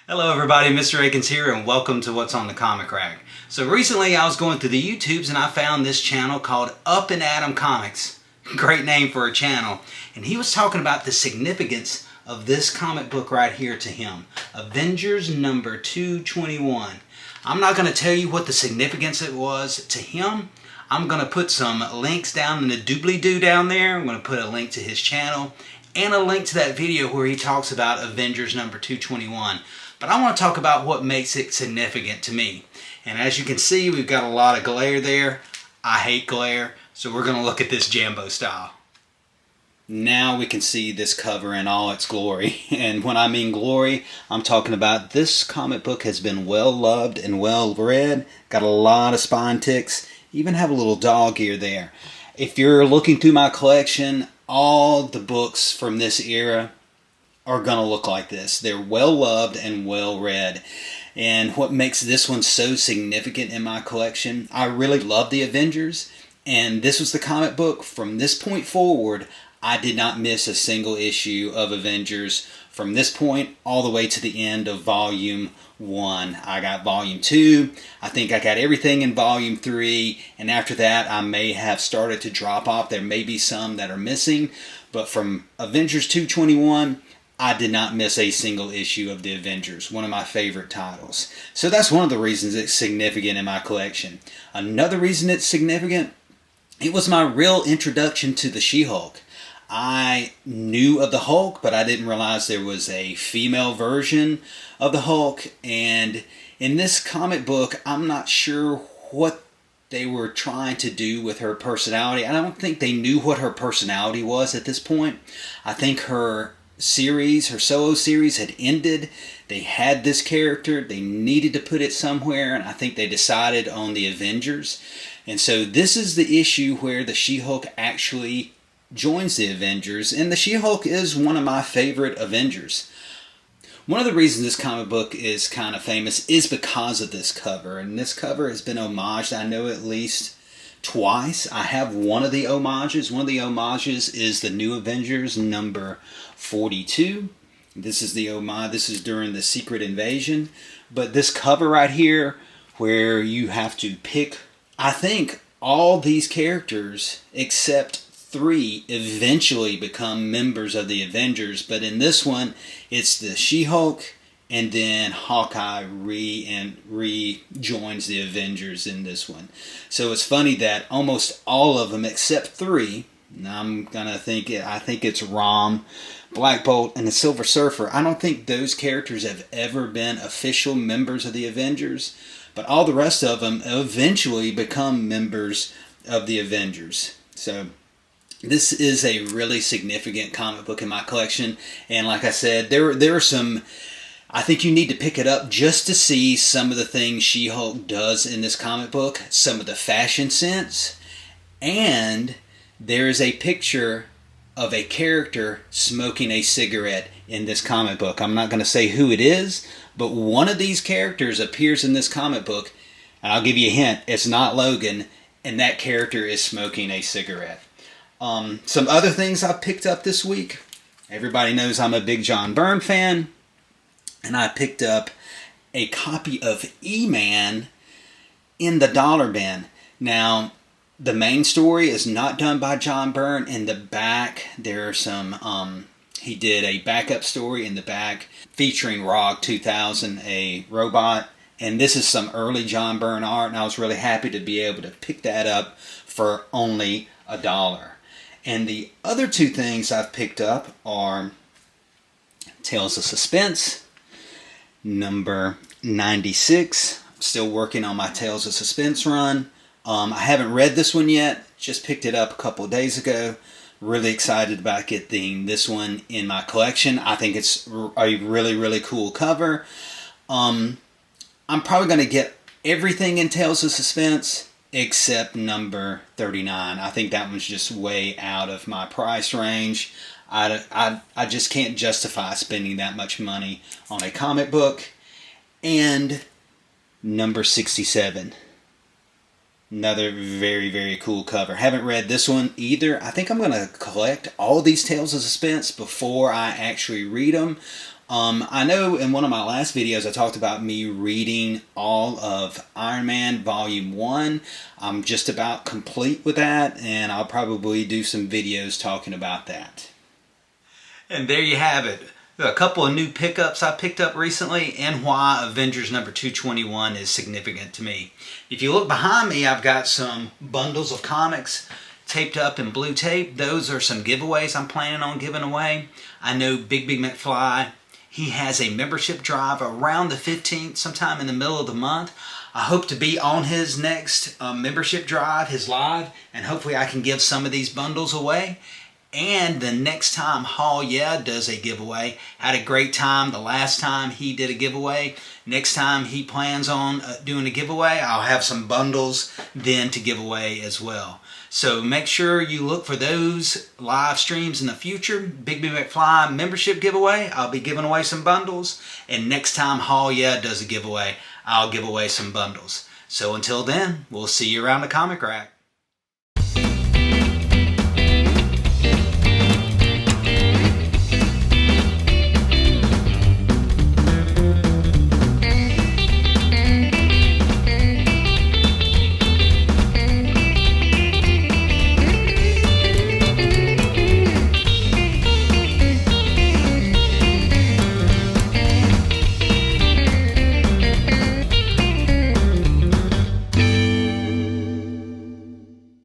Hello everybody, Mr. Akins here and welcome to What's on the Comic Rack. So recently I was going through the YouTubes and I found this channel called UpAndAdam Comics. Great name for a channel. And he was talking about the significance of this comic book right here to him. Avengers number 221. I'm not going to tell you what the significance it was to him. I'm going to put some links down in the doobly-doo down there. I'm going to put a link to his channel and a link to that video where he talks about Avengers number 221. But I want to talk about what makes it significant to me. And as you can see, we've got a lot of glare there. I hate glare, so we're going to look at this Jambo style. Now we can see this cover in all its glory. And when I mean glory, I'm talking about this comic book has been well loved and well read. Got a lot of spine ticks. Even have a little dog ear there. If you're looking through my collection, all the books from this era are going to look like this. They're well loved and well read. And what makes this one so significant in my collection, I really love the Avengers, and this was the comic book. From this point forward, I did not miss a single issue of Avengers from this point all the way to the end of Volume 1. I got Volume 2. I think I got everything in Volume 3, and after that I may have started to drop off. There may be some that are missing, but from Avengers 221, I did not miss a single issue of the Avengers, one of my favorite titles. So that's one of the reasons it's significant in my collection. Another reason it's significant, it was my real introduction to the She-Hulk. I knew of the Hulk, but I didn't realize there was a female version of the Hulk. And in this comic book, I'm not sure what they were trying to do with her personality. I don't think they knew what her personality was at this point. I think her solo series had ended. They had this character, they needed to put it somewhere, and I think they decided on the Avengers. And so this is the issue where the She-Hulk actually joins the Avengers, and the She-Hulk is one of my favorite Avengers. One of the reasons this comic book is kind of famous is because of this cover, and this cover has been homaged, I know, at least twice. I have one of the homages. One of the homages is the New Avengers number 42. This is the homage. This is during the Secret Invasion. But this cover right here, where you have to pick, I think all these characters except 3 eventually become members of the Avengers. But in this one, it's the She-Hulk, and then Hawkeye rejoins the Avengers in this one. So it's funny that almost all of them except 3, I think it's Rom, Black Bolt, and the Silver Surfer. I don't think those characters have ever been official members of the Avengers, but all the rest of them eventually become members of the Avengers. So this is a really significant comic book in my collection, and like I said, there are some. I think you need to pick it up just to see some of the things She-Hulk does in this comic book, some of the fashion sense, and there is a picture of a character smoking a cigarette in this comic book. I'm not going to say who it is, but one of these characters appears in this comic book, and I'll give you a hint, it's not Logan, and that character is smoking a cigarette. Some other things I picked up this week. Everybody knows I'm a big John Byrne fan. And I picked up a copy of E-Man in the dollar bin. Now, the main story is not done by John Byrne. In the back, there are some, he did a backup story in the back featuring Rog 2000, a robot. And this is some early John Byrne art, and I was really happy to be able to pick that up for only $1. And the other 2 things I've picked up are Tales of Suspense, number 96. I'm still working on my Tales of Suspense run. I haven't read this one yet. Just picked it up a couple of days ago. Really excited about getting this one in my collection. I think it's a really, really cool cover. I'm probably going to get everything in Tales of Suspense except number 39. I think that one's just way out of my price range. I just can't justify spending that much money on a comic book. And number 67. Another very, very cool cover. Haven't read this one either. I think I'm going to collect all these Tales of Suspense before I actually read them. I know in one of my last videos I talked about me reading all of Iron Man Volume 1. I'm just about complete with that, and I'll probably do some videos talking about that. And there you have it. A couple of new pickups I picked up recently and why Avengers number 221 is significant to me. If you look behind me, I've got some bundles of comics taped up in blue tape. Those are some giveaways I'm planning on giving away. I know Big McFly, he has a membership drive around the 15th, sometime in the middle of the month. I hope to be on his next membership drive, his live, and hopefully I can give some of these bundles away. And the next time Haul Yeah does a giveaway, had a great time the last time he did a giveaway. Next time he plans on doing a giveaway, I'll have some bundles then to give away as well. So make sure you look for those live streams in the future. Big McFly membership giveaway, I'll be giving away some bundles. And next time Haul Yeah does a giveaway, I'll give away some bundles. So until then, we'll see you around the comic rack.